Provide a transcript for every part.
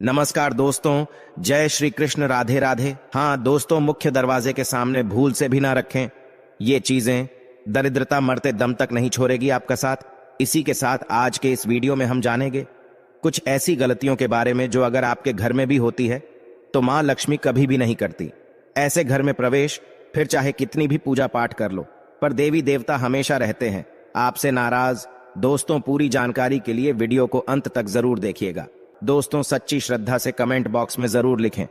नमस्कार दोस्तों, जय श्री कृष्ण, राधे राधे। हाँ दोस्तों, मुख्य दरवाजे के सामने भूल से भी ना रखें। ये चीजें दरिद्रता मरते दम तक नहीं छोड़ेगी आपका साथ। इसी के साथ आज के इस वीडियो में हम जानेंगे कुछ ऐसी गलतियों के बारे में जो अगर आपके घर में भी होती है तो माँ लक्ष्मी कभी भी नहीं करती। ऐसे घर में प्रवेश फिर चाहे कितनी भी पूजा पाठ कर लो, पर देवी देवता हमेशा रहते हैं आपसे नाराज। दोस्तों, पूरी जानकारी के लिए वीडियो को अंत तक जरूर देखिएगा। दोस्तों, सच्ची श्रद्धा से कमेंट बॉक्स में जरूर लिखें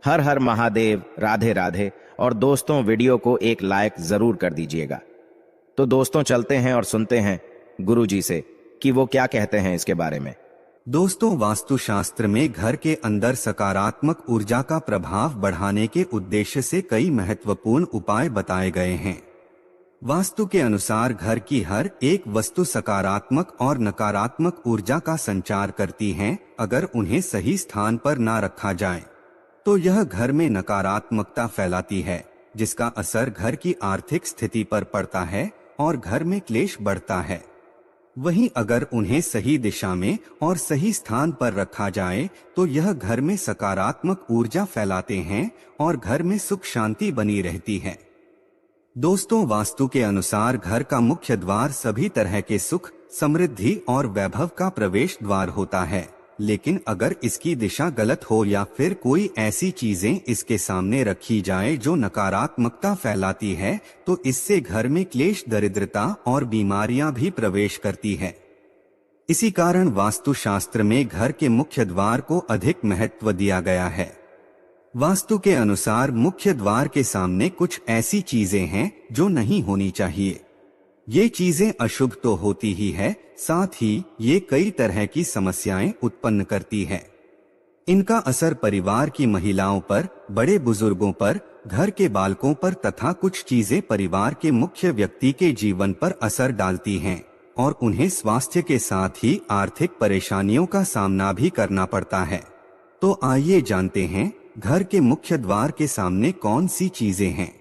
हर हर महादेव, राधे राधे। और दोस्तों, वीडियो को एक लाइक जरूर कर दीजिएगा। तो दोस्तों, चलते हैं और सुनते हैं गुरुजी से कि वो क्या कहते हैं इसके बारे में। दोस्तों, वास्तुशास्त्र में घर के अंदर सकारात्मक ऊर्जा का प्रभाव बढ़ाने के उद्देश्य से कई महत्वपूर्ण उपाय बताए गए हैं। वास्तु के अनुसार घर की हर एक वस्तु सकारात्मक और नकारात्मक ऊर्जा का संचार करती है। अगर उन्हें सही स्थान पर ना रखा जाए तो यह घर में नकारात्मकता फैलाती है, जिसका असर घर की आर्थिक स्थिति पर पड़ता है और घर में क्लेश बढ़ता है। वहीं अगर उन्हें सही दिशा में और सही स्थान पर रखा जाए तो यह घर में सकारात्मक ऊर्जा फैलाते हैं और घर में सुख शांति बनी रहती है। दोस्तों, वास्तु के अनुसार घर का मुख्य द्वार सभी तरह के सुख, समृद्धि और वैभव का प्रवेश द्वार होता है। लेकिन अगर इसकी दिशा गलत हो या फिर कोई ऐसी चीजें इसके सामने रखी जाए जो नकारात्मकता फैलाती है तो इससे घर में क्लेश, दरिद्रता और बीमारियां भी प्रवेश करती है। इसी कारण वास्तुशास्त्र में घर के मुख्य द्वार को अधिक महत्व दिया गया है। वास्तु के अनुसार मुख्य द्वार के सामने कुछ ऐसी चीजें हैं जो नहीं होनी चाहिए। ये चीजें अशुभ तो होती ही है, साथ ही ये कई तरह की समस्याएं उत्पन्न करती है। इनका असर परिवार की महिलाओं पर, बड़े बुजुर्गों पर, घर के बालकों पर तथा कुछ चीजें परिवार के मुख्य व्यक्ति के जीवन पर असर डालती हैं और उन्हें स्वास्थ्य के साथ ही आर्थिक परेशानियों का सामना भी करना पड़ता है। तो आइए जानते हैं घर के मुख्य द्वार के सामने कौन सी चीजें हैं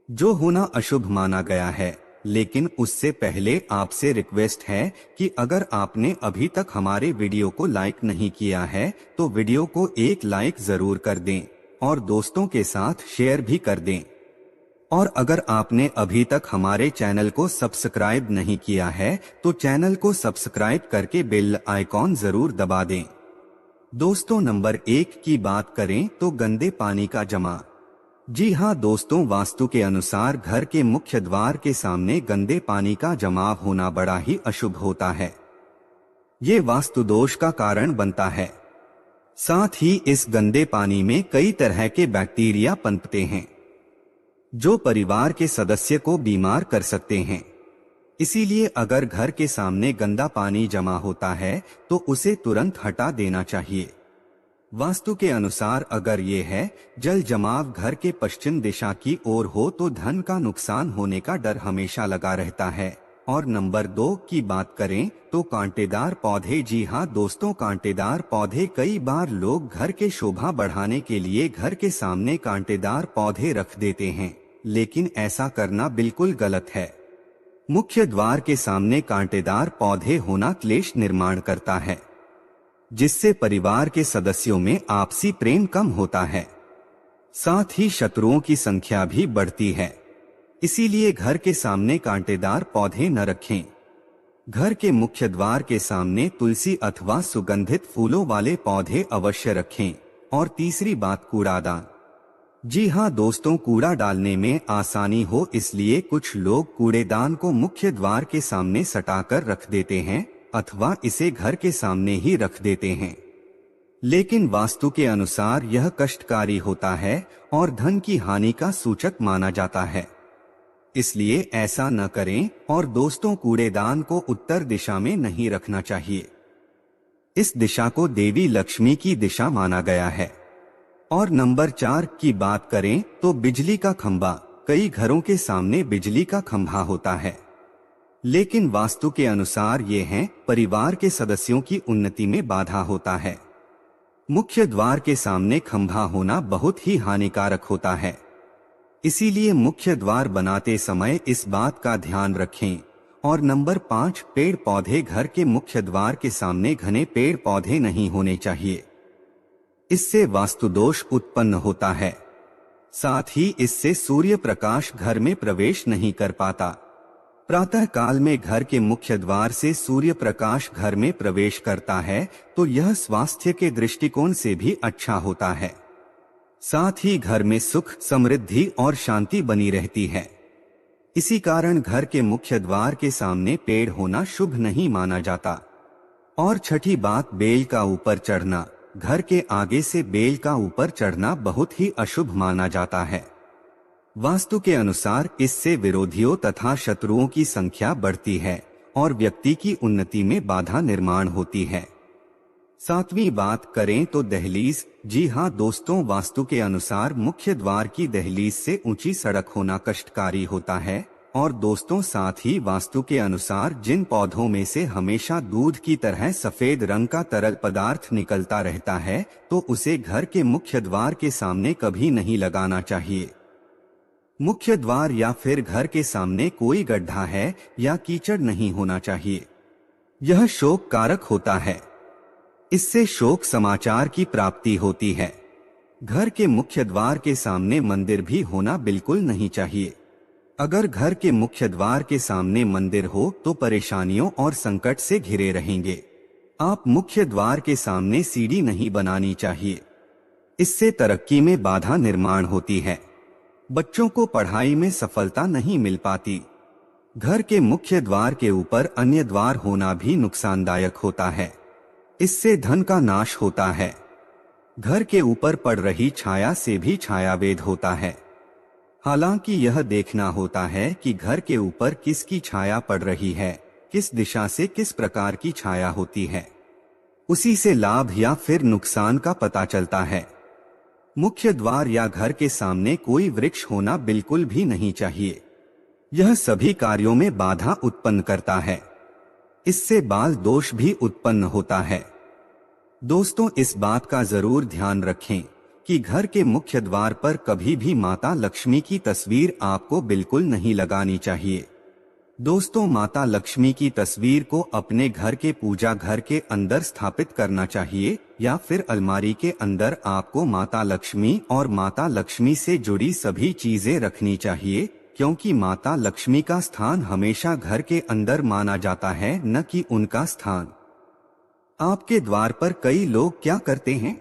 जो होना अशुभ माना गया है। लेकिन उससे पहले आपसे रिक्वेस्ट है कि अगर आपने अभी तक हमारे वीडियो को लाइक नहीं किया है तो वीडियो को एक लाइक जरूर कर दें और दोस्तों के साथ शेयर भी कर दें। और अगर आपने अभी तक हमारे चैनल को सब्सक्राइब नहीं किया है तो चैनल को सब्सक्राइब करके बेल आइकॉन जरूर दबा दें। दोस्तों, नंबर 1 की बात करें तो गंदे पानी का जमा। जी हाँ दोस्तों, वास्तु के अनुसार घर के मुख्य द्वार के सामने गंदे पानी का जमाव होना बड़ा ही अशुभ होता है। ये वास्तु दोष का कारण बनता है। साथ ही इस गंदे पानी में कई तरह के बैक्टीरिया पनपते हैं जो परिवार के सदस्य को बीमार कर सकते हैं। इसीलिए अगर घर के सामने गंदा पानी जमा होता है तो उसे तुरंत हटा देना चाहिए। वास्तु के अनुसार अगर ये है जल जमाव घर के पश्चिम दिशा की ओर हो तो धन का नुकसान होने का डर हमेशा लगा रहता है। और नंबर 2 की बात करें तो कांटेदार पौधे। जी हाँ दोस्तों, कांटेदार पौधे कई बार लोग घर के शोभा बढ़ाने के लिए घर के सामने कांटेदार पौधे रख देते हैं, लेकिन ऐसा करना बिल्कुल गलत है। मुख्य द्वार के सामने कांटेदार पौधे होना क्लेश निर्माण करता है, जिससे परिवार के सदस्यों में आपसी प्रेम कम होता है। साथ ही शत्रुओं की संख्या भी बढ़ती है। इसीलिए घर के सामने कांटेदार पौधे न रखें। घर के मुख्य द्वार के सामने तुलसी अथवा सुगंधित फूलों वाले पौधे अवश्य रखें। और तीसरी बात, कूड़ादान। जी हाँ दोस्तों, कूड़ा डालने में आसानी हो इसलिए कुछ लोग कूड़ेदान को मुख्य द्वार के सामने सटाकर रख देते हैं अथवा इसे घर के सामने ही रख देते हैं। लेकिन वास्तु के अनुसार यह कष्टकारी होता है और धन की हानि का सूचक माना जाता है। इसलिए ऐसा न करें। और दोस्तों, कूड़ेदान को उत्तर दिशा में नहीं रखना चाहिए। इस दिशा को देवी लक्ष्मी की दिशा माना गया है। और नंबर 4 की बात करें तो बिजली का खंभा। कई घरों के सामने बिजली का खंभा होता है, लेकिन वास्तु के अनुसार ये है परिवार के सदस्यों की उन्नति में बाधा होता है। मुख्य द्वार के सामने खंभा होना बहुत ही हानिकारक होता है। इसीलिए मुख्य द्वार बनाते समय इस बात का ध्यान रखें। और नंबर 5, पेड़ पौधे। घर के मुख्य द्वार के सामने घने पेड़ पौधे नहीं होने चाहिए। इससे वास्तु दोष उत्पन्न होता है। साथ ही इससे सूर्य प्रकाश घर में प्रवेश नहीं कर पाता। प्रातः काल में घर के मुख्य द्वार से सूर्य प्रकाश घर में प्रवेश करता है तो यह स्वास्थ्य के दृष्टिकोण से भी अच्छा होता है। साथ ही घर में सुख, समृद्धि और शांति बनी रहती है। इसी कारण घर के मुख्य द्वार के सामने पेड़ होना शुभ नहीं माना जाता। और छठी बात, बेल का ऊपर चढ़ना। घर के आगे से बेल का ऊपर चढ़ना बहुत ही अशुभ माना जाता है। वास्तु के अनुसार इससे विरोधियों तथा शत्रुओं की संख्या बढ़ती है और व्यक्ति की उन्नति में बाधा निर्माण होती है। सातवीं बात करें तो दहलीज। जी हाँ दोस्तों, वास्तु के अनुसार मुख्य द्वार की दहलीज से ऊंची सड़क होना कष्टकारी होता है। और दोस्तों, साथ ही वास्तु के अनुसार जिन पौधों में से हमेशा दूध की तरह सफेद रंग का तरल पदार्थ निकलता रहता है तो उसे घर के मुख्य द्वार के सामने कभी नहीं लगाना चाहिए। मुख्य द्वार या फिर घर के सामने कोई गड्ढा है या कीचड़ नहीं होना चाहिए। यह शोक कारक होता है। इससे शोक समाचार की प्राप्ति होती है। घर के मुख्य द्वार के सामने मंदिर भी होना बिल्कुल नहीं चाहिए। अगर घर के मुख्य द्वार के सामने मंदिर हो तो परेशानियों और संकट से घिरे रहेंगे। आप मुख्य द्वार के सामने सीढ़ी नहीं बनानी चाहिए। इससे तरक्की में बाधा निर्माण होती है। बच्चों को पढ़ाई में सफलता नहीं मिल पाती। घर के मुख्य द्वार के ऊपर अन्य द्वार होना भी नुकसानदायक होता है। इससे धन का नाश होता है। घर के ऊपर पड़ रही छाया से भी छायावेद होता है। हालांकि यह देखना होता है कि घर के ऊपर किसकी छाया पड़ रही है, किस दिशा से किस प्रकार की छाया होती है, उसी से लाभ या फिर नुकसान का पता चलता है। मुख्य द्वार या घर के सामने कोई वृक्ष होना बिल्कुल भी नहीं चाहिए। यह सभी कार्यों में बाधा उत्पन्न करता है। इससे बाल दोष भी उत्पन्न होता है। दोस्तों, इस बात का जरूर ध्यान रखें कि घर के मुख्य द्वार पर कभी भी माता लक्ष्मी की तस्वीर आपको बिल्कुल नहीं लगानी चाहिए। दोस्तों, माता लक्ष्मी की तस्वीर को अपने घर के पूजा घर के अंदर स्थापित करना चाहिए या फिर अलमारी के अंदर आपको माता लक्ष्मी और माता लक्ष्मी से जुड़ी सभी चीजें रखनी चाहिए, क्योंकि माता लक्ष्मी का स्थान हमेशा घर के अंदर माना जाता है, न कि उनका स्थान। आपके द्वार पर कई लोग क्या करते हैं,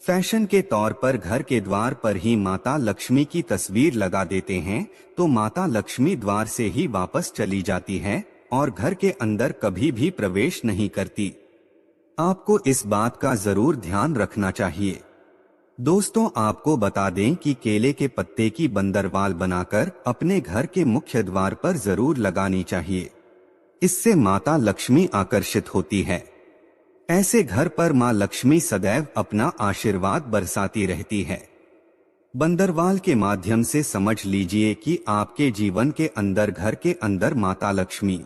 फैशन के तौर पर घर के द्वार पर ही माता लक्ष्मी की तस्वीर लगा देते हैं तो माता लक्ष्मी द्वार से ही वापस चली जाती है और घर के अंदर कभी भी प्रवेश नहीं करती। आपको इस बात का जरूर ध्यान रखना चाहिए। दोस्तों, आपको बता दें कि केले के पत्ते की बंदरवाल बनाकर अपने घर के मुख्य द्वार पर जरूर लगानी चाहिए। इससे माता लक्ष्मी आकर्षित होती है। ऐसे घर पर मां लक्ष्मी सदैव अपना आशीर्वाद बरसाती रहती है। बंदरवाल के माध्यम से समझ लीजिए कि आपके जीवन के अंदर घर के अंदर माता लक्ष्मी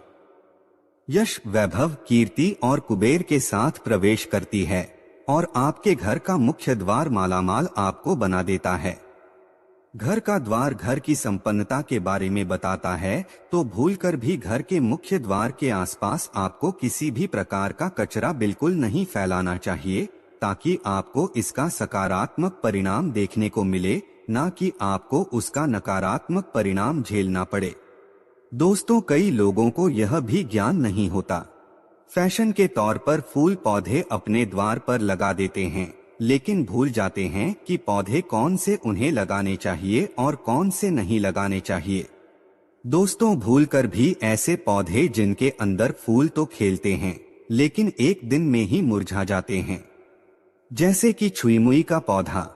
यश, वैभव, कीर्ति और कुबेर के साथ प्रवेश करती है और आपके घर का मुख्य द्वार मालामाल आपको बना देता है। घर का द्वार घर की संपन्नता के बारे में बताता है, तो भूलकर भी घर के मुख्य द्वार के आसपास आपको किसी भी प्रकार का कचरा बिल्कुल नहीं फैलाना चाहिए, ताकि आपको इसका सकारात्मक परिणाम देखने को मिले, ना कि आपको उसका नकारात्मक परिणाम झेलना पड़े। दोस्तों, कई लोगों को यह भी ज्ञान नहीं होता। फैशन के तौर पर फूल पौधे अपने द्वार पर लगा देते हैं, लेकिन भूल जाते हैं कि पौधे कौन से उन्हें लगाने चाहिए और कौन से नहीं लगाने चाहिए। दोस्तों, भूलकर भी ऐसे पौधे जिनके अंदर फूल तो खिलते हैं लेकिन एक दिन में ही मुरझा जाते हैं, जैसे कि छुईमुई का पौधा।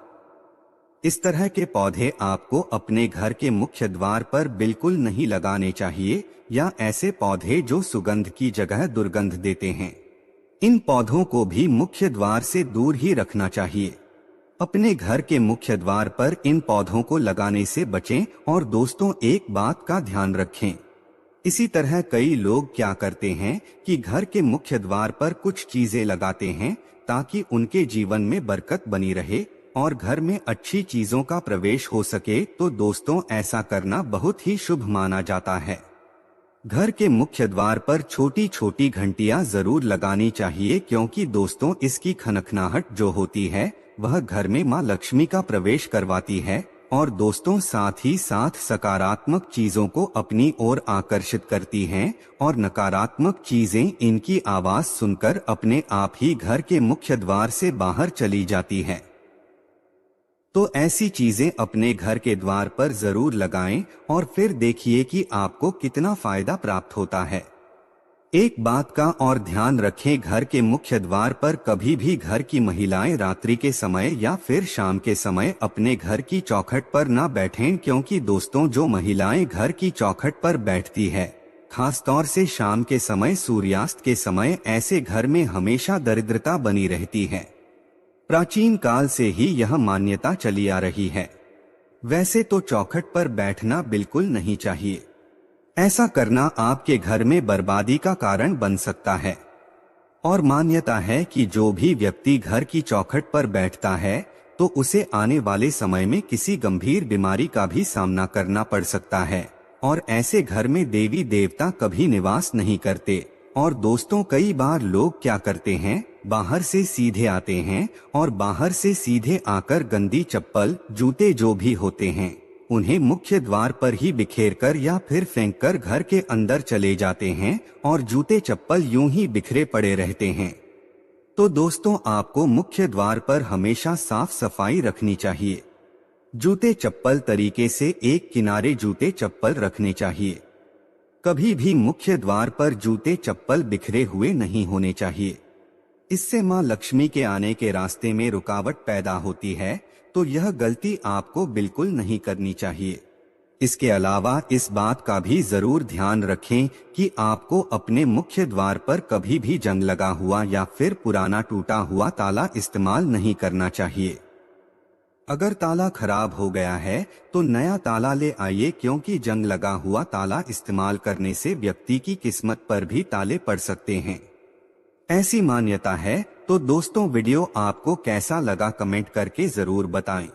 इस तरह के पौधे आपको अपने घर के मुख्य द्वार पर बिल्कुल नहीं लगाने चाहिए, या ऐसे पौधे जो सुगंध की जगह दुर्गंध देते हैं, इन पौधों को भी मुख्य द्वार से दूर ही रखना चाहिए। अपने घर के मुख्य द्वार पर इन पौधों को लगाने से बचें। और दोस्तों, एक बात का ध्यान रखें, इसी तरह कई लोग क्या करते हैं कि घर के मुख्य द्वार पर कुछ चीजें लगाते हैं ताकि उनके जीवन में बरकत बनी रहे और घर में अच्छी चीजों का प्रवेश हो सके। तो दोस्तों, ऐसा करना बहुत ही शुभ माना जाता है। घर के मुख्य द्वार पर छोटी छोटी घंटियां जरूर लगानी चाहिए, क्योंकि दोस्तों, इसकी खनखनाहट जो होती है वह घर में माँ लक्ष्मी का प्रवेश करवाती है और दोस्तों साथ ही साथ सकारात्मक चीजों को अपनी ओर आकर्षित करती हैं और नकारात्मक चीजें इनकी आवाज सुनकर अपने आप ही घर के मुख्य द्वार से बाहर चली जाती हैं। तो ऐसी चीजें अपने घर के द्वार पर जरूर लगाएं और फिर देखिए कि आपको कितना फायदा प्राप्त होता है। एक बात का और ध्यान रखें, घर के मुख्य द्वार पर कभी भी घर की महिलाएं रात्रि के समय या फिर शाम के समय अपने घर की चौखट पर ना बैठें, क्योंकि दोस्तों जो महिलाएं घर की चौखट पर बैठती है, खासतौर से शाम के समय, सूर्यास्त के समय, ऐसे घर में हमेशा दरिद्रता बनी रहती है। प्राचीन काल से ही यह मान्यता चली आ रही है। वैसे तो चौखट पर बैठना बिल्कुल नहीं चाहिए। ऐसा करना आपके घर में बर्बादी का कारण बन सकता है। और मान्यता है कि जो भी व्यक्ति घर की चौखट पर बैठता है तो उसे आने वाले समय में किसी गंभीर बीमारी का भी सामना करना पड़ सकता है। और ऐसे घर में देवी देवता कभी निवास नहीं करते। और दोस्तों कई बार लोग क्या करते हैं, बाहर से सीधे आते हैं और बाहर से सीधे आकर गंदी चप्पल, जूते जो भी होते हैं उन्हें मुख्य द्वार पर ही बिखेरकर या फिर फेंककर घर के अंदर चले जाते हैं और जूते चप्पल यूं ही बिखरे पड़े रहते हैं। तो दोस्तों आपको मुख्य द्वार पर हमेशा साफ सफाई रखनी चाहिए। जूते चप्पल तरीके से एक किनारे जूते चप्पल रखने चाहिए। कभी भी मुख्य द्वार पर जूते चप्पल बिखरे हुए नहीं होने चाहिए। इससे मां लक्ष्मी के आने के रास्ते में रुकावट पैदा होती है, तो यह गलती आपको बिल्कुल नहीं करनी चाहिए। इसके अलावा इस बात का भी जरूर ध्यान रखें कि आपको अपने मुख्य द्वार पर कभी भी जंग लगा हुआ या फिर पुराना टूटा हुआ ताला इस्तेमाल नहीं करना चाहिए। अगर ताला खराब हो गया है तो नया ताला ले आइए, क्योंकि जंग लगा हुआ ताला इस्तेमाल करने से व्यक्ति की किस्मत पर भी ताले पड़ सकते हैं। ऐसी मान्यता है। तो दोस्तों वीडियो आपको कैसा लगा कमेंट करके जरूर बताएं।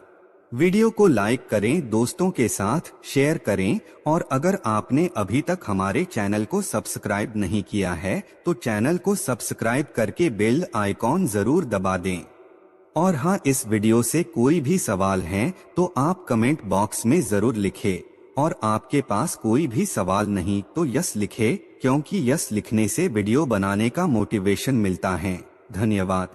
वीडियो को लाइक करें, दोस्तों के साथ शेयर करें और अगर आपने अभी तक हमारे चैनल को सब्सक्राइब नहीं किया है तो चैनल को सब्सक्राइब करके बेल आइकॉन जरूर दबा दें। और हाँ, इस वीडियो से कोई भी सवाल है तो आप कमेंट बॉक्स में जरूर लिखें और आपके पास कोई भी सवाल नहीं तो यस लिखें, क्योंकि यस लिखने से वीडियो बनाने का मोटिवेशन मिलता है। धन्यवाद।